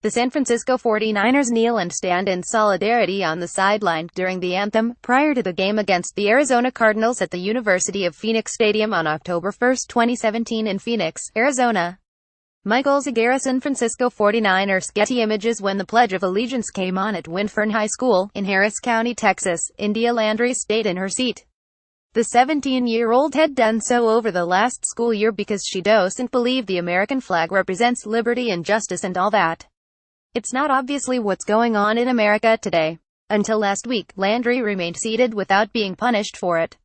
The San Francisco 49ers kneel and stand in solidarity on the sideline during the anthem, prior to the game against the Arizona Cardinals at the University of Phoenix Stadium on October 1, 2017 in Phoenix, Arizona. Michael Zagara, San Francisco 49ers. Getty Images. When the Pledge of Allegiance came on at Winfern High School, in Harris County, Texas, India Landry stayed in her seat. The 17-year-old had done so over the last school year because she doesn't believe the American flag represents liberty and justice and all that. It's not obviously what's going on in America today. Until last week, Landry remained seated without being punished for it.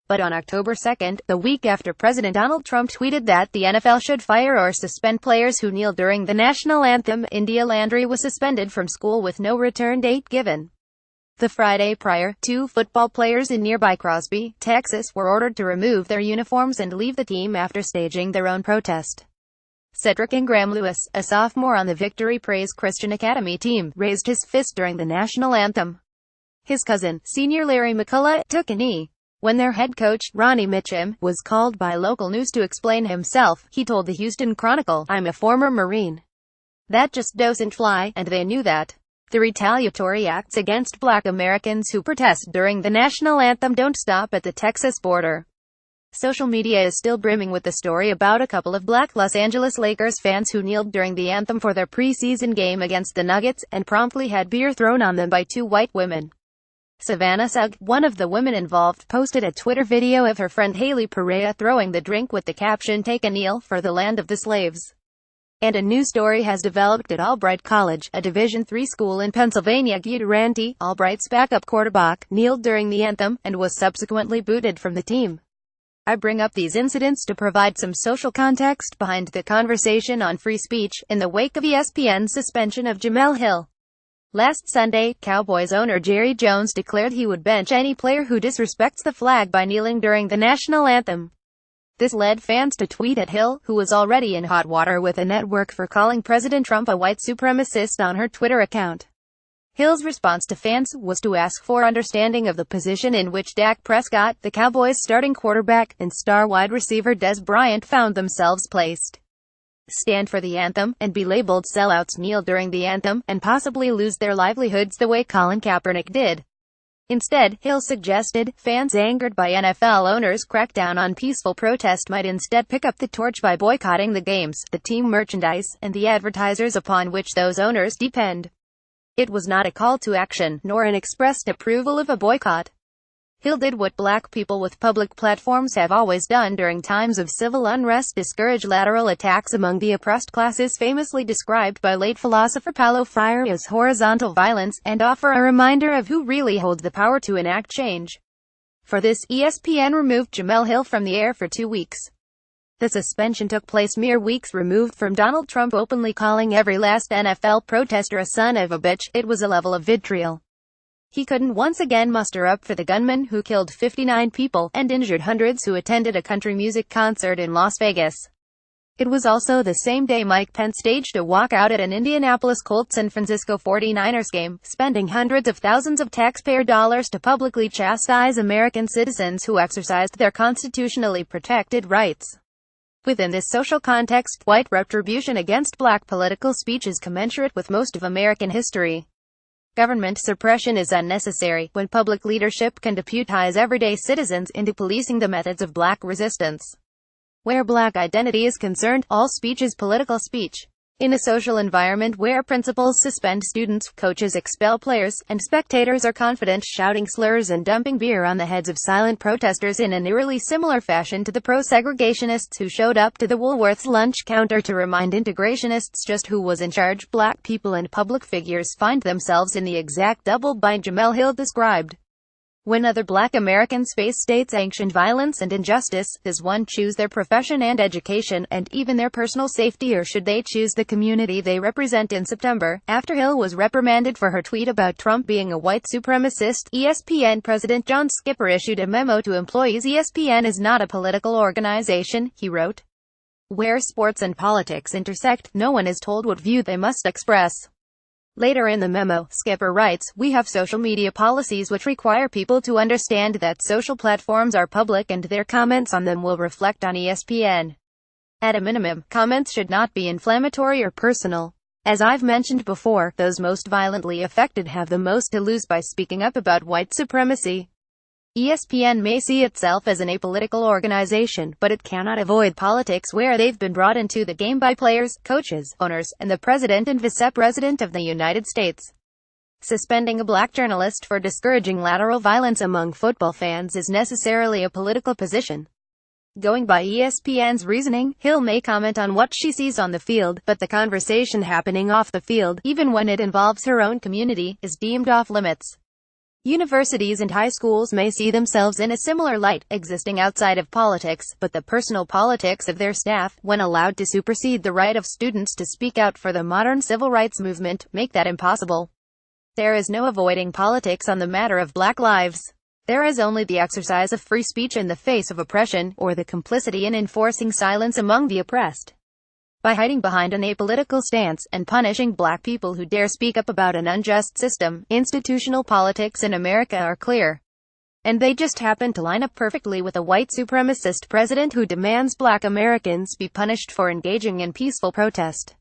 But on October 2, the week after President Donald Trump tweeted that the NFL should fire or suspend players who kneel during the national anthem, India Landry was suspended from school with no return date given. The Friday prior, 2 football players in nearby Crosby, Texas, were ordered to remove their uniforms and leave the team after staging their own protest. Cedric Ingram Lewis, a sophomore on the Victory Praise Christian Academy team, raised his fist during the national anthem. His cousin, senior Larry McCullough, took a knee. When their head coach, Ronnie Mitchum, was called by local news to explain himself, he told the Houston Chronicle, "I'm a former Marine. That just doesn't fly, and they knew that. The retaliatory acts against Black Americans who protest during the national anthem don't stop at the Texas border." Social media is still brimming with the story about a couple of Black Los Angeles Lakers fans who kneeled during the anthem for their preseason game against the Nuggets, and promptly had beer thrown on them by 2 white women. Savannah Sugg, one of the women involved, posted a Twitter video of her friend Haley Perea throwing the drink with the caption, "Take a kneel for the land of the slaves." And a new story has developed at Albright College, a Division III school in Pennsylvania. Guy Durante, Albright's backup quarterback, kneeled during the anthem, and was subsequently booted from the team. I bring up these incidents to provide some social context behind the conversation on free speech, in the wake of ESPN's suspension of Jemele Hill. Last Sunday, Cowboys owner Jerry Jones declared he would bench any player who disrespects the flag by kneeling during the national anthem. This led fans to tweet at Hill, who was already in hot water with a network for calling President Trump a white supremacist on her Twitter account. Hill's response to fans was to ask for understanding of the position in which Dak Prescott, the Cowboys' starting quarterback, and star wide receiver Dez Bryant found themselves placed. Stand for the anthem, and be labeled sellouts, kneel during the anthem, and possibly lose their livelihoods the way Colin Kaepernick did. Instead, Hill suggested, fans angered by NFL owners' crackdown on peaceful protest might instead pick up the torch by boycotting the games, the team merchandise, and the advertisers upon which those owners depend. It was not a call to action, nor an expressed approval of a boycott. Hill did what Black people with public platforms have always done during times of civil unrest: discourage lateral attacks among the oppressed classes, famously described by late philosopher Paulo Freire as horizontal violence, and offer a reminder of who really holds the power to enact change. For this, ESPN removed Jemele Hill from the air for 2 weeks. The suspension took place mere weeks removed from Donald Trump openly calling every last NFL protester a son of a bitch. It was a level of vitriol he couldn't once again muster up for the gunman who killed 59 people, and injured hundreds who attended a country music concert in Las Vegas. It was also the same day Mike Pence staged a walkout at an Indianapolis Colts San Francisco 49ers game, spending hundreds of thousands of taxpayer dollars to publicly chastise American citizens who exercised their constitutionally protected rights. Within this social context, white retribution against Black political speech is commensurate with most of American history. Government suppression is unnecessary when public leadership can deputize everyday citizens into policing the methods of Black resistance. Where Black identity is concerned, all speech is political speech. In a social environment where principals suspend students, coaches expel players, and spectators are confident shouting slurs and dumping beer on the heads of silent protesters in an eerily similar fashion to the pro-segregationists who showed up to the Woolworth's lunch counter to remind integrationists just who was in charge, Black people and public figures find themselves in the exact double bind Jemele Hill described. When other Black Americans face state-sanctioned violence and injustice, does one choose their profession and education, and even their personal safety, or should they choose the community they represent? In September, after Hill was reprimanded for her tweet about Trump being a white supremacist, ESPN President John Skipper issued a memo to employees. ESPN is not a political organization, he wrote. Where sports and politics intersect, no one is told what view they must express. Later in the memo, Skipper writes, "We have social media policies which require people to understand that social platforms are public and their comments on them will reflect on ESPN. At a minimum, comments should not be inflammatory or personal. As I've mentioned before, those most violently affected have the most to lose by speaking up about white supremacy. ESPN may see itself as an apolitical organization, but it cannot avoid politics where they've been brought into the game by players, coaches, owners, and the President and Vice-President of the United States. Suspending a black journalist for discouraging lateral violence among football fans is necessarily a political position. Going by ESPN's reasoning, Hill may comment on what she sees on the field, but the conversation happening off the field, even when it involves her own community, is deemed off-limits. Universities and high schools may see themselves in a similar light, existing outside of politics, but the personal politics of their staff, when allowed to supersede the right of students to speak out for the modern civil rights movement, make that impossible. There is no avoiding politics on the matter of Black lives. There is only the exercise of free speech in the face of oppression, or the complicity in enforcing silence among the oppressed. By hiding behind an apolitical stance, and punishing black people who dare speak up about an unjust system, institutional politics in America are clear. And they just happen to line up perfectly with a white supremacist president who demands black Americans be punished for engaging in peaceful protest.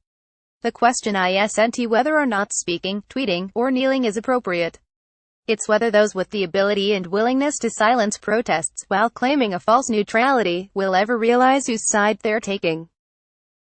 The question isn't whether or not speaking, tweeting, or kneeling is appropriate. It's whether those with the ability and willingness to silence protests, while claiming a false neutrality, will ever realize whose side they're taking.